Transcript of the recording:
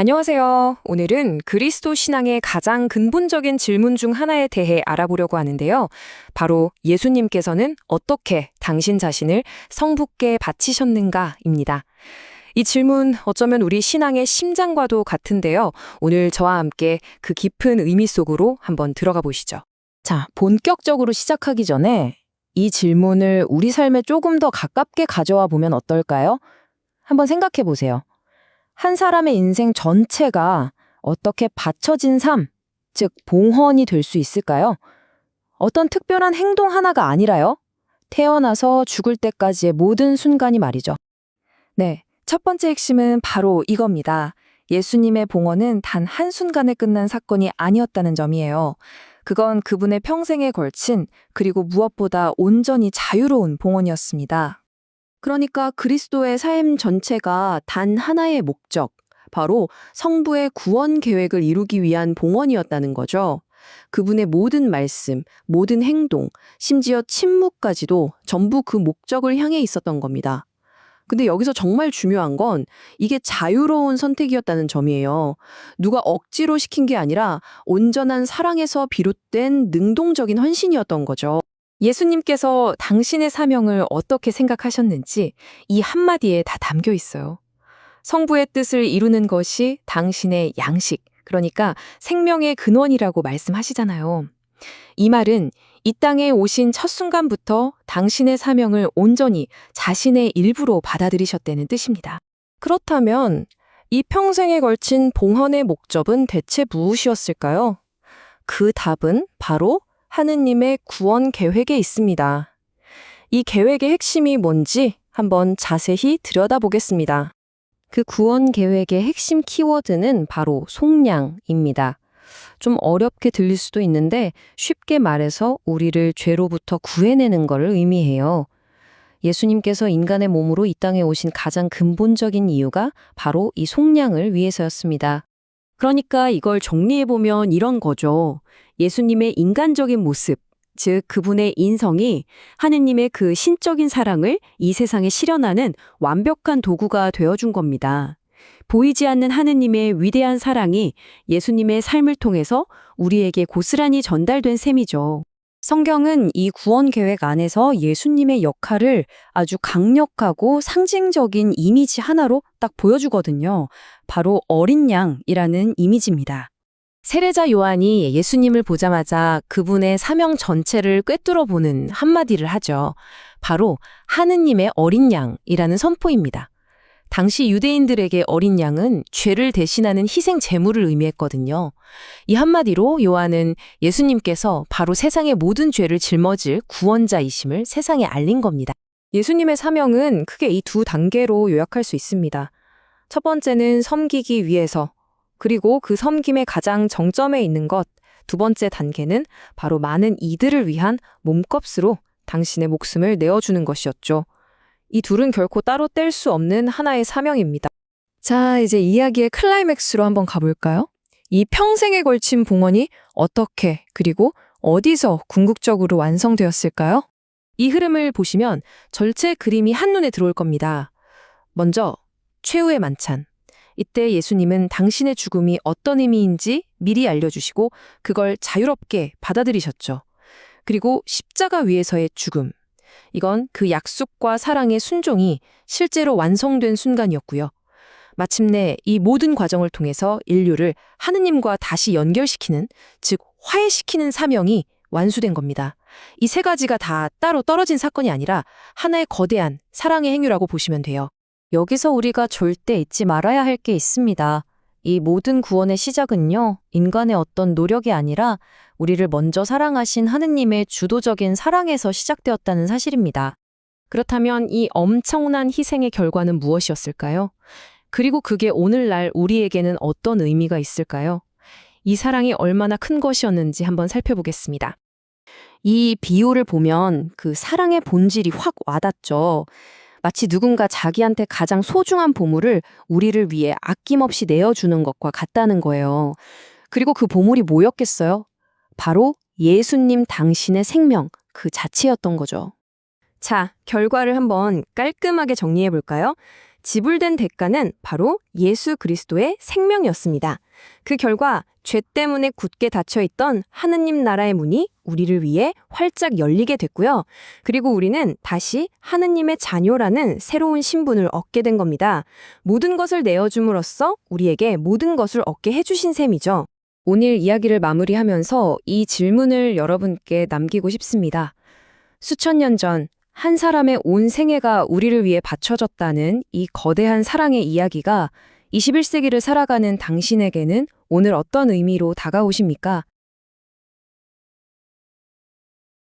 안녕하세요. 오늘은 그리스도 신앙의 가장 근본적인 질문 중 하나에 대해 알아보려고 하는데요. 바로 예수님께서는 어떻게 당신 자신을 성부께 바치셨는가입니다. 이 질문 어쩌면 우리 신앙의 심장과도 같은데요. 오늘 저와 함께 그 깊은 의미 속으로 한번 들어가 보시죠. 자, 본격적으로 시작하기 전에 이 질문을 우리 삶에 조금 더 가깝게 가져와 보면 어떨까요? 한번 생각해 보세요. 한 사람의 인생 전체가 어떻게 바쳐진 삶, 즉 봉헌이 될 수 있을까요? 어떤 특별한 행동 하나가 아니라요. 태어나서 죽을 때까지의 모든 순간이 말이죠. 네, 첫 번째 핵심은 바로 이겁니다. 예수님의 봉헌은 단 한순간에 끝난 사건이 아니었다는 점이에요. 그건 그분의 평생에 걸친 그리고 무엇보다 온전히 자유로운 봉헌이었습니다. 그러니까 그리스도의 삶 전체가 단 하나의 목적, 바로 성부의 구원 계획을 이루기 위한 봉헌이었다는 거죠. 그분의 모든 말씀, 모든 행동, 심지어 침묵까지도 전부 그 목적을 향해 있었던 겁니다. 근데 여기서 정말 중요한 건 이게 자유로운 선택이었다는 점이에요. 누가 억지로 시킨 게 아니라 온전한 사랑에서 비롯된 능동적인 헌신이었던 거죠. 예수님께서 당신의 사명을 어떻게 생각하셨는지 이 한마디에 다 담겨 있어요. 성부의 뜻을 이루는 것이 당신의 양식, 그러니까 생명의 근원이라고 말씀하시잖아요. 이 말은 이 땅에 오신 첫 순간부터 당신의 사명을 온전히 자신의 일부로 받아들이셨다는 뜻입니다. 그렇다면 이 평생에 걸친 봉헌의 목적은 대체 무엇이었을까요? 그 답은 바로 하느님의 구원 계획에 있습니다. 이 계획의 핵심이 뭔지 한번 자세히 들여다보겠습니다. 그 구원 계획의 핵심 키워드는 바로 속량입니다. 좀 어렵게 들릴 수도 있는데 쉽게 말해서 우리를 죄로부터 구해내는 것을 의미해요. 예수님께서 인간의 몸으로 이 땅에 오신 가장 근본적인 이유가 바로 이 속량을 위해서였습니다. 그러니까 이걸 정리해보면 이런 거죠. 예수님의 인간적인 모습, 즉 그분의 인성이 하느님의 그 신적인 사랑을 이 세상에 실현하는 완벽한 도구가 되어준 겁니다. 보이지 않는 하느님의 위대한 사랑이 예수님의 삶을 통해서 우리에게 고스란히 전달된 셈이죠. 성경은 이 구원 계획 안에서 예수님의 역할을 아주 강력하고 상징적인 이미지 하나로 딱 보여주거든요. 바로 어린 양이라는 이미지입니다. 세례자 요한이 예수님을 보자마자 그분의 사명 전체를 꿰뚫어 보는 한마디를 하죠. 바로 하느님의 어린 양이라는 선포입니다. 당시 유대인들에게 어린 양은 죄를 대신하는 희생 제물을 의미했거든요. 이 한마디로 요한은 예수님께서 바로 세상의 모든 죄를 짊어질 구원자이심을 세상에 알린 겁니다. 예수님의 사명은 크게 이 두 단계로 요약할 수 있습니다. 첫 번째는 섬기기 위해서, 그리고 그 섬김의 가장 정점에 있는 것, 두 번째 단계는 바로 많은 이들을 위한 몸값으로 당신의 목숨을 내어주는 것이었죠. 이 둘은 결코 따로 뗄 수 없는 하나의 사명입니다. 자, 이제 이야기의 클라이맥스로 한번 가볼까요? 이 평생에 걸친 봉헌이 어떻게, 그리고 어디서 궁극적으로 완성되었을까요? 이 흐름을 보시면 전체 그림이 한눈에 들어올 겁니다. 먼저, 최후의 만찬. 이때 예수님은 당신의 죽음이 어떤 의미인지 미리 알려주시고 그걸 자유롭게 받아들이셨죠. 그리고 십자가 위에서의 죽음. 이건 그 약속과 사랑의 순종이 실제로 완성된 순간이었고요. 마침내 이 모든 과정을 통해서 인류를 하느님과 다시 연결시키는, 즉 화해시키는 사명이 완수된 겁니다. 이 세 가지가 다 따로 떨어진 사건이 아니라 하나의 거대한 사랑의 행위라고 보시면 돼요. 여기서 우리가 절대 잊지 말아야 할 게 있습니다. 이 모든 구원의 시작은요, 인간의 어떤 노력이 아니라 우리를 먼저 사랑하신 하느님의 주도적인 사랑에서 시작되었다는 사실입니다. 그렇다면 이 엄청난 희생의 결과는 무엇이었을까요? 그리고 그게 오늘날 우리에게는 어떤 의미가 있을까요? 이 사랑이 얼마나 큰 것이었는지 한번 살펴보겠습니다. 이 비유를 보면 그 사랑의 본질이 확 와닿죠. 마치 누군가 자기한테 가장 소중한 보물을 우리를 위해 아낌없이 내어주는 것과 같다는 거예요. 그리고 그 보물이 뭐였겠어요? 바로 예수님 당신의 생명 그 자체였던 거죠. 자, 결과를 한번 깔끔하게 정리해 볼까요? 지불된 대가는 바로 예수 그리스도의 생명이었습니다. 그 결과 죄 때문에 굳게 닫혀있던 하느님 나라의 문이 우리를 위해 활짝 열리게 됐고요. 그리고 우리는 다시 하느님의 자녀라는 새로운 신분을 얻게 된 겁니다. 모든 것을 내어줌으로써 우리에게 모든 것을 얻게 해주신 셈이죠. 오늘 이야기를 마무리하면서 이 질문을 여러분께 남기고 싶습니다. 수천 년 전 한 사람의 온 생애가 우리를 위해 바쳐졌다는 이 거대한 사랑의 이야기가 21세기를 살아가는 당신에게는 오늘 어떤 의미로 다가오십니까?